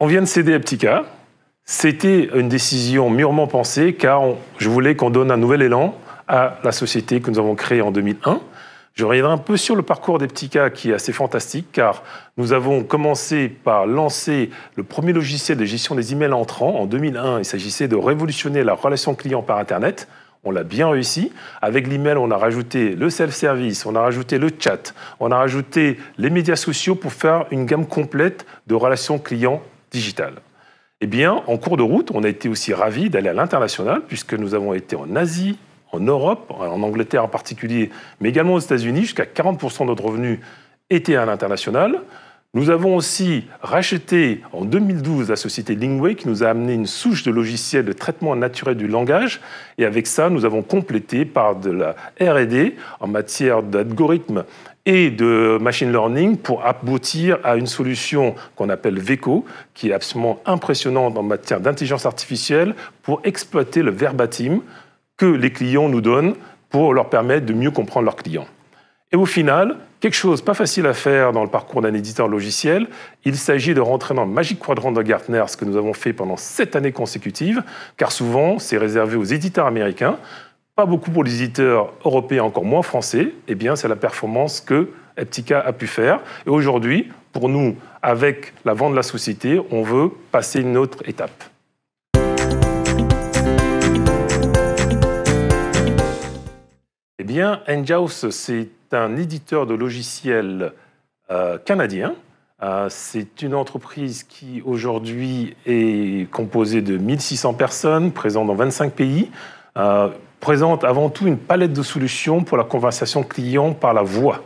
On vient de céder Eptica. C'était une décision mûrement pensée car je voulais qu'on donne un nouvel élan à la société que nous avons créée en 2001. Je reviendrai un peu sur le parcours d'Eptica qui est assez fantastique car nous avons commencé par lancer le premier logiciel de gestion des emails entrants en 2001. Il s'agissait de révolutionner la relation client par Internet. On l'a bien réussi. Avec l'email, on a rajouté le self-service, on a rajouté le chat, on a rajouté les médias sociaux pour faire une gamme complète de relations clients digitales. Eh bien, en cours de route, on a été aussi ravis d'aller à l'international puisque nous avons été en Asie, en Europe, en Angleterre en particulier, mais également aux États-Unis. Jusqu'à 40% de notre revenu était à l'international. Nous avons aussi racheté en 2012 la société Lingway qui nous a amené une souche de logiciels de traitement naturel du langage. Et avec ça, nous avons complété par de la R&D en matière d'algorithmes et de machine learning pour aboutir à une solution qu'on appelle Veco, qui est absolument impressionnante en matière d'intelligence artificielle pour exploiter le verbatim que les clients nous donnent pour leur permettre de mieux comprendre leurs clients. Et au final, quelque chose pas facile à faire dans le parcours d'un éditeur logiciel, il s'agit de rentrer dans le Magic Quadrant de Gartner, ce que nous avons fait pendant 7 années consécutives, car souvent, c'est réservé aux éditeurs américains, pas beaucoup pour les éditeurs européens, encore moins français. Eh bien, c'est la performance que Eptica a pu faire. Et aujourd'hui, pour nous, avec la vente de la société, on veut passer une autre étape. Eh bien, Enghouse, c'est un éditeur de logiciels canadien. C'est une entreprise qui, aujourd'hui, est composée de 1600 personnes, présente dans 25 pays, présente avant tout une palette de solutions pour la conversation client par la voix.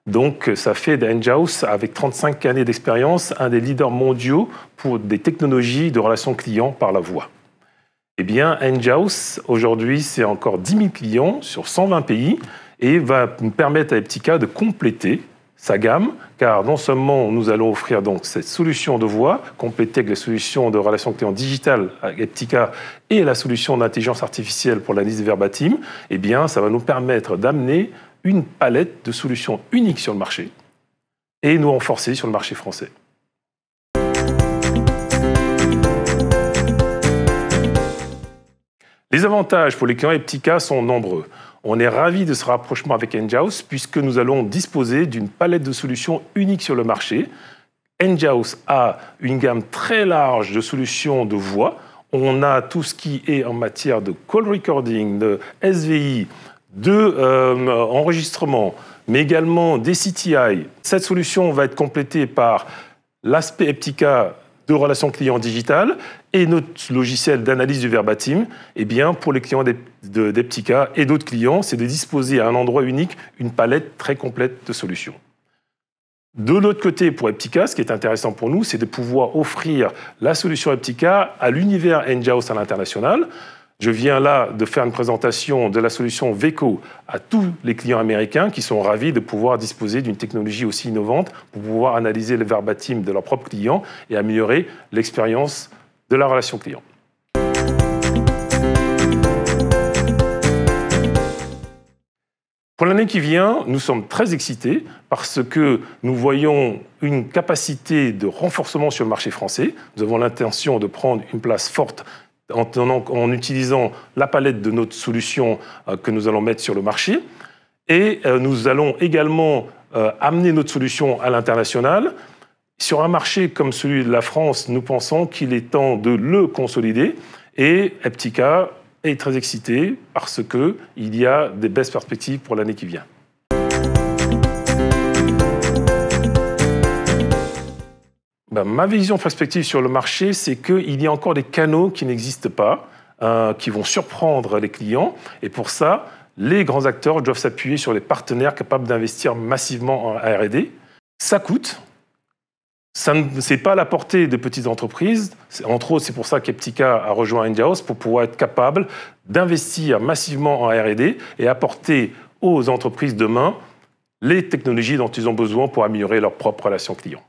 Donc, ça fait d'Enghouse, avec 35 années d'expérience, un des leaders mondiaux pour des technologies de relations clients par la voix. Eh bien, Enghouse, aujourd'hui, c'est encore 10 000 clients sur 120 pays et va nous permettre à Eptica de compléter sa gamme, car non seulement nous allons offrir donc cette solution de voix, complétée avec les solutions de relations clients digitales avec Eptica et la solution d'intelligence artificielle pour l'analyse verbatim, eh bien, ça va nous permettre d'amener une palette de solutions uniques sur le marché et nous renforcer sur le marché français. Les avantages pour les clients Eptica sont nombreux. On est ravis de ce rapprochement avec Enghouse puisque nous allons disposer d'une palette de solutions uniques sur le marché. Enghouse a une gamme très large de solutions de voix. On a tout ce qui est en matière de call recording, de SVI, enregistrement, mais également des CTI. Cette solution va être complétée par l'aspect Eptica de relations clients digitales et notre logiciel d'analyse du verbatim. Eh bien, pour les clients d'Eptica et d'autres clients, c'est de disposer à un endroit unique une palette très complète de solutions. De l'autre côté, pour Eptica, ce qui est intéressant pour nous, c'est de pouvoir offrir la solution Eptica à l'univers Enghouse à l'international. Je viens là de faire une présentation de la solution Veco à tous les clients américains qui sont ravis de pouvoir disposer d'une technologie aussi innovante pour pouvoir analyser le verbatim de leurs propres clients et améliorer l'expérience de la relation client. Pour l'année qui vient, nous sommes très excités parce que nous voyons une capacité de renforcement sur le marché français. Nous avons l'intention de prendre une place forte en utilisant la palette de notre solution que nous allons mettre sur le marché. Et nous allons également amener notre solution à l'international. Sur un marché comme celui de la France, nous pensons qu'il est temps de le consolider. Et Eptica est très excité parce qu'il y a des belles perspectives pour l'année qui vient. Ma vision perspective sur le marché, c'est qu'il y a encore des canaux qui n'existent pas, qui vont surprendre les clients. Et pour ça, les grands acteurs doivent s'appuyer sur les partenaires capables d'investir massivement en R&D. Ça coûte. Ce n'est pas à la portée des petites entreprises. Entre autres, c'est pour ça qu'Eptica a rejoint Enghouse, pour pouvoir être capable d'investir massivement en R&D et apporter aux entreprises demain les technologies dont ils ont besoin pour améliorer leur propre relation client.